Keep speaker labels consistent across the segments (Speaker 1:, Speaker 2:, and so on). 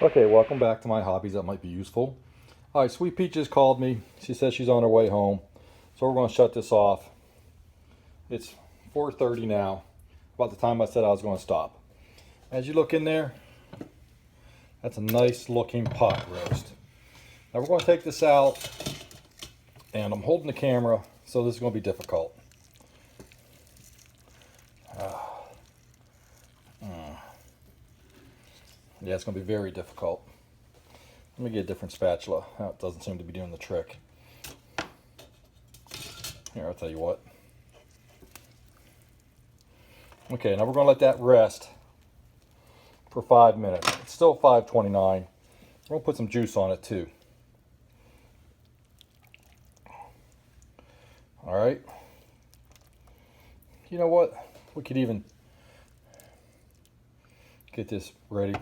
Speaker 1: Okay, welcome back to my hobbies that might be useful. All right, Sweet Peach just called me. She says she's on her way home. So we're going to shut this off. It's 4:30 now, about the time I said I was going to stop. As you look in there, that's a nice looking pot roast. Now we're going to take this out, and I'm holding the camera, so this is going to be difficult. Yeah, it's going to be very difficult. Let me get a different spatula. That doesn't seem to be doing the trick. Here, I'll tell you what. Okay, now we're going to let that rest for 5 minutes. It's still 5:29. We're going to put some juice on it too. All right. You know what? We could even get this ready.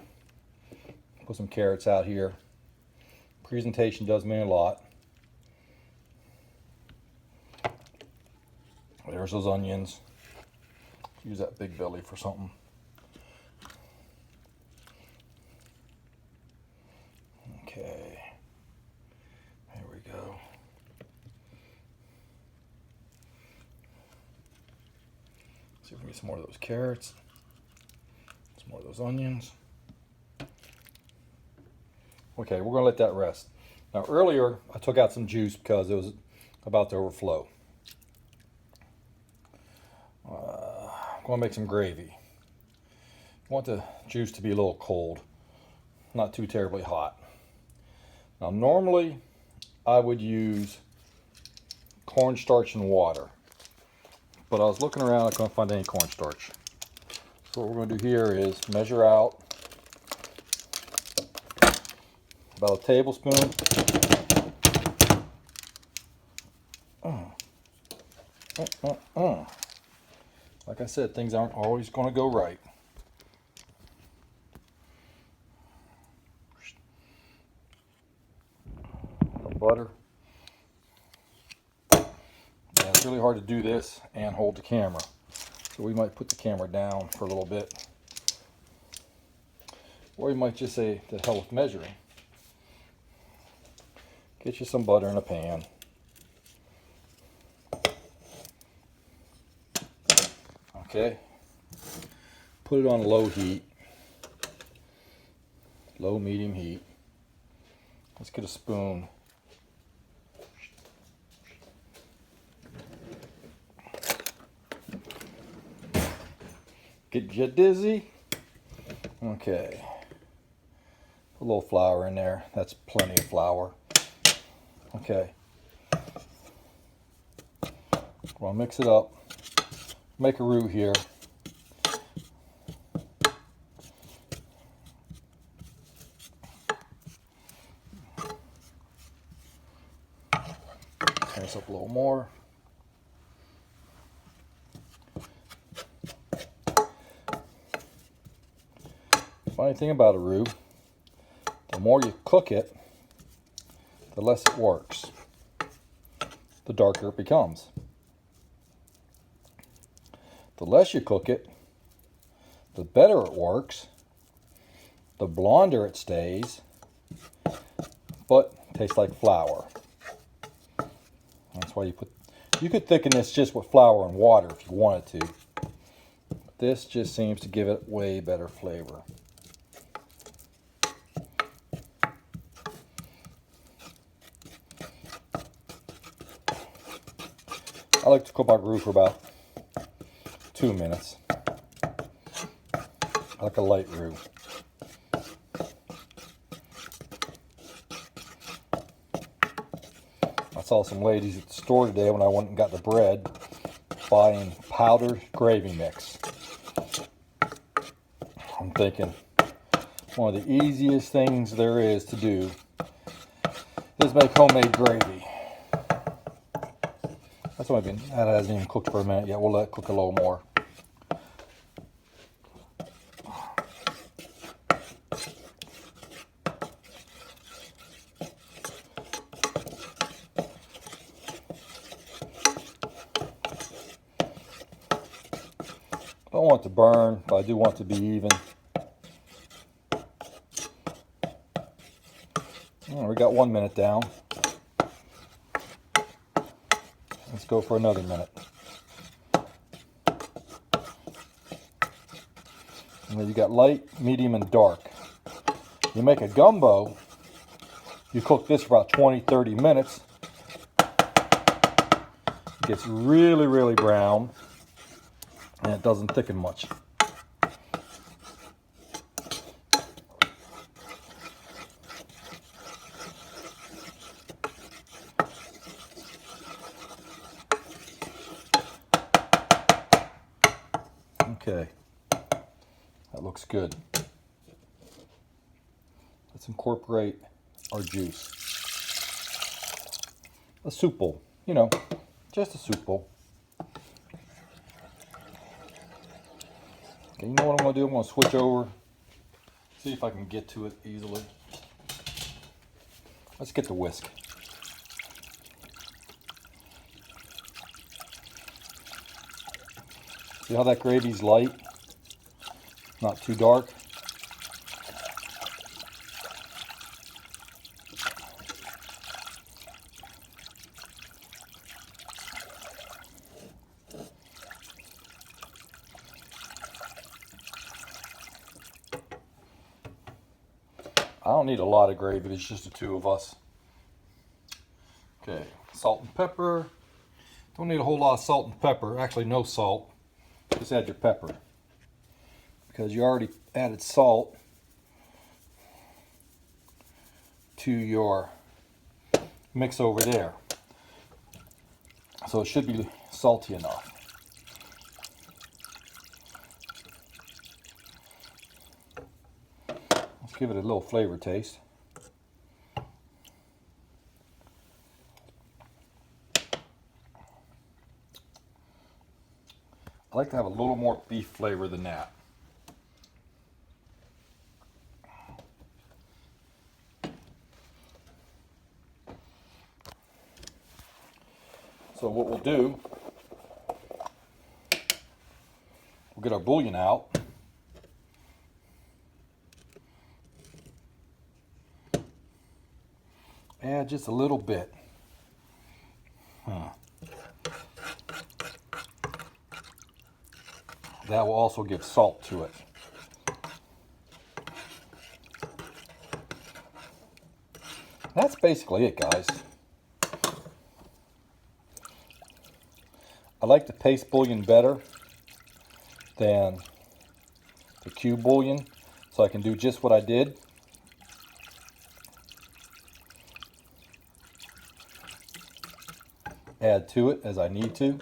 Speaker 1: Put some carrots out here. Presentation does mean a lot. There's those onions. Use that big belly for something. Okay. There we go. See if we can get some more of those carrots. Some more of those onions. Okay, we're going to let that rest. Now earlier I took out some juice because it was about to overflow. I'm going to make some gravy. I want the juice to be a little cold, not too terribly hot. Now normally I would use cornstarch and water, but I was looking around, I couldn't find any cornstarch. So what we're going to do here is measure out about a tablespoon. Like I said, things aren't always going to go right. Some butter. Yeah, it's really hard to do this and hold the camera. So we might put the camera down for a little bit. Or we might just say, to hell with measuring. Get you some butter in a pan. Okay. Put it on low heat. Low, medium heat. Let's get a spoon. Get you dizzy? Okay. Put a little flour in there. That's plenty of flour. Okay. We'll mix it up. Make a roux here. Turn this up a little more. Funny thing about a roux, the more you cook it, the less it works. The darker it becomes. The less you cook it, the better it works, the blonder it stays, but tastes like flour. That's why you could thicken this just with flour and water if you wanted to. But this just seems to give it way better flavor. I like to cook my roux for about 2 minutes. I like a light roux. I saw some ladies at the store today when I went and got the bread buying powdered gravy mix. I'm thinking one of the easiest things there is to do is make homemade gravy. That's what I've been. That hasn't even cooked for a minute yet. We'll let it cook a little more. I don't want it to burn, but I do want it to be even. We got 1 minute down. Let's go for another minute. And then you got light, medium, and dark. You make a gumbo, you cook this for about 20-30 minutes. It gets really, really brown, and it doesn't thicken much. Okay, that looks good. Let's incorporate our juice. A soup bowl, you know, just a soup bowl. Okay, you know what I'm going to do? I'm going to switch over, see if I can get to it easily. Let's get the whisk. See how that gravy's light? Not too dark. I don't need a lot of gravy, it's just the two of us. Okay, salt and pepper. Don't need a whole lot of salt and pepper. Actually, no salt. Just add your pepper. Because you already added salt to your mix over there. So it should be salty enough. Let's give it a little flavor taste. I like to have a little more beef flavor than that. So what we'll do, we'll get our bouillon out. Add just a little bit. That will also give salt to it. That's basically it, guys. I like the paste bouillon better than the cube bouillon, so I can do just what I did. Add to it as I need to.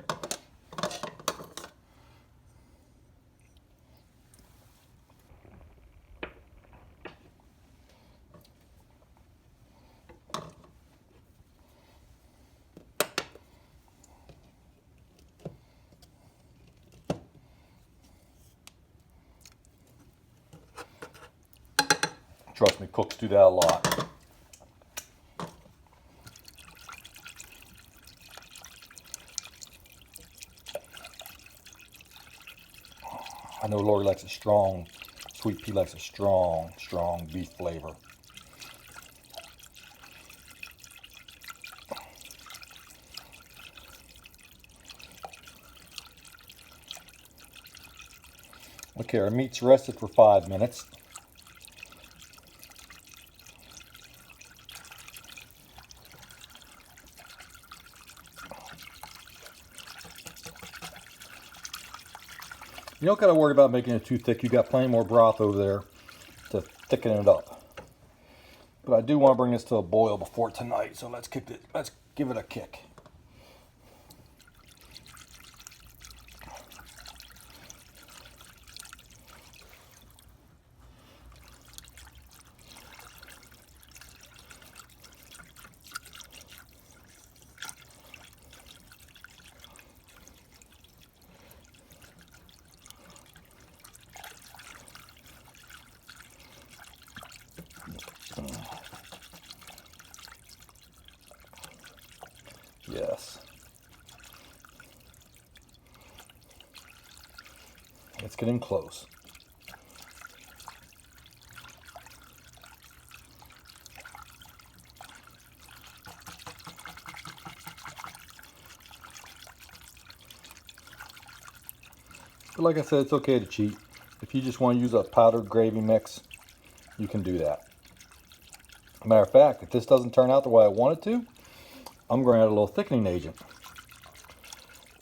Speaker 1: Trust me, cooks do that a lot. I know Lori likes a strong, Sweet Pea likes a strong beef flavor. Okay, our meat's rested for 5 minutes. You don't got to worry about making it too thick. You got plenty more broth over there to thicken it up. But I do want to bring this to a boil before tonight, so let's give it a kick. Yes. It's getting close. But like I said, it's okay to cheat. If you just want to use a powdered gravy mix, you can do that. Matter of fact, if this doesn't turn out the way I want it to, I'm going to add a little thickening agent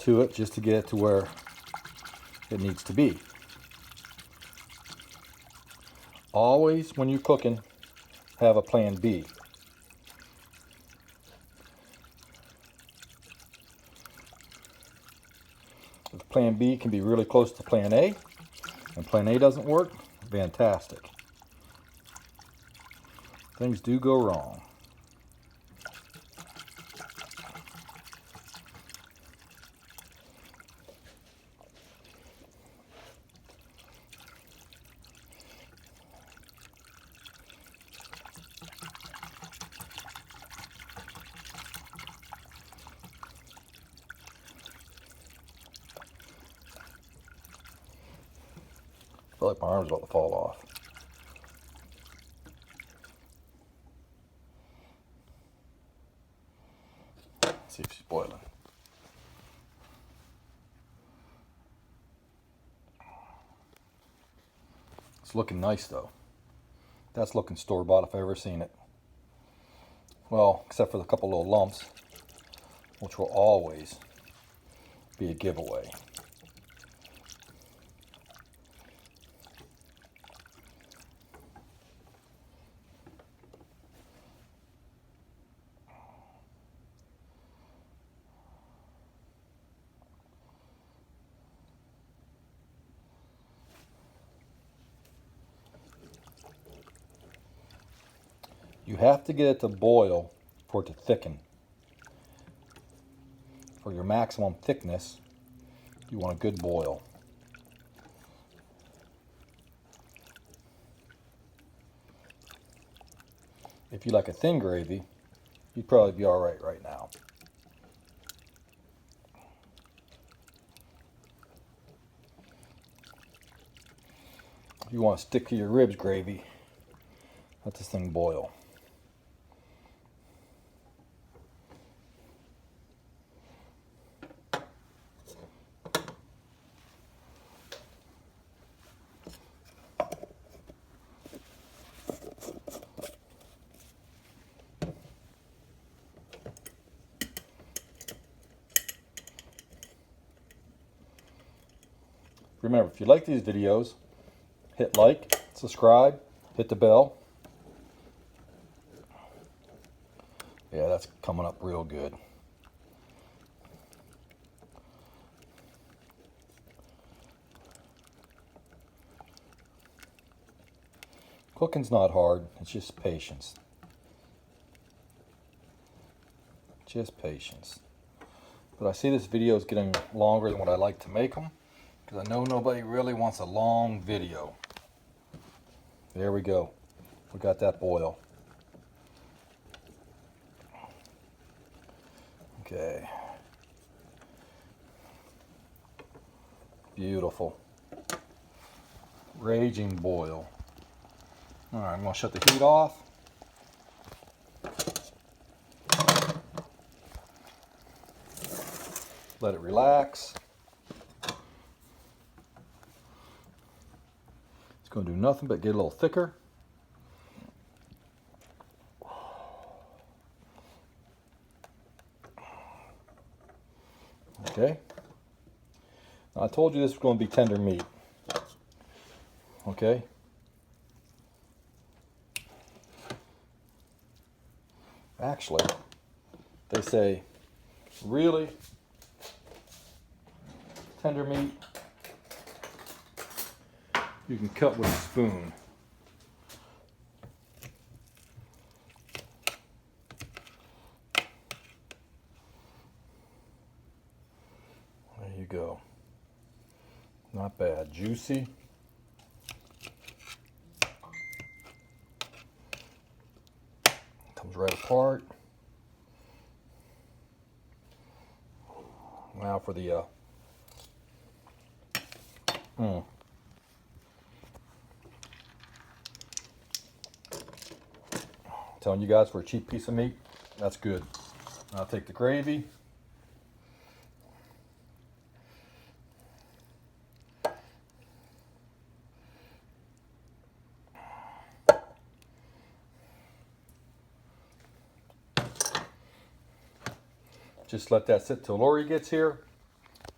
Speaker 1: to it just to get it to where it needs to be. Always, when you're cooking, have a plan B. If plan B can be really close to plan A, and plan A doesn't work, fantastic. Things do go wrong. I feel like my arm's about to fall off. Let's see if she's boiling. It's looking nice though. That's looking store-bought if I've ever seen it. Well, except for the couple little lumps, which will always be a giveaway. You have to get it to boil for it to thicken. For your maximum thickness, you want a good boil. If you like a thin gravy, you'd probably be all right now. If you want to stick to your ribs gravy, let this thing boil. Remember, if you like these videos, hit like, subscribe, hit the bell. Yeah, that's coming up real good. Cooking's not hard, it's just patience. Just patience. But I see this video is getting longer than what I like to make them, because I know nobody really wants a long video. There we go. We got that boil. Okay. Beautiful. Raging boil. All right, I'm going to shut the heat off. Let it relax. It's going to do nothing but get a little thicker. Okay. Now, I told you this was going to be tender meat. Okay. Actually, they say really tender meat you can cut with a spoon. There you go. Not bad. Juicy. Comes right apart. Now for the telling you guys, for a cheap piece of meat, that's good. I'll take the gravy. just let that sit till Lori gets here,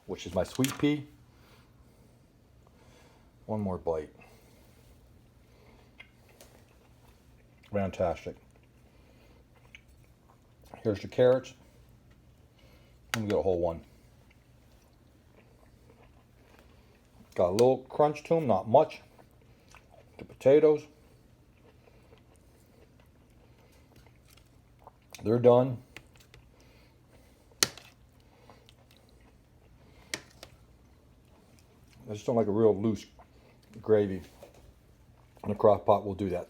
Speaker 1: which is my sweet pea. One more bite. Fantastic. Here's your carrots. Let me get a whole one. Got a little crunch to them, not much. The potatoes. They're done. I just don't like a real loose gravy. And a crock pot will do that.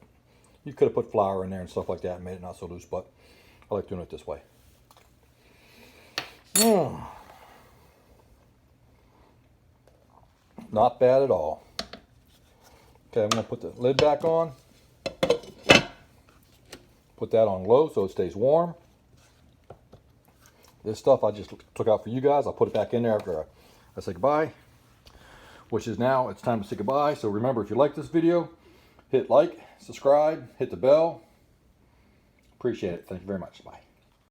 Speaker 1: You could have put flour in there and stuff like that and made it not so loose, but I like doing it this way. Not bad at all. Okay, I'm going to put the lid back on. Put that on low so it stays warm. This stuff I just took out for you guys. I'll put it back in there after I say goodbye. Which is now, it's time to say goodbye. So remember, if you like this video, hit like, subscribe, hit the bell. Appreciate it. Thank you very much. Bye.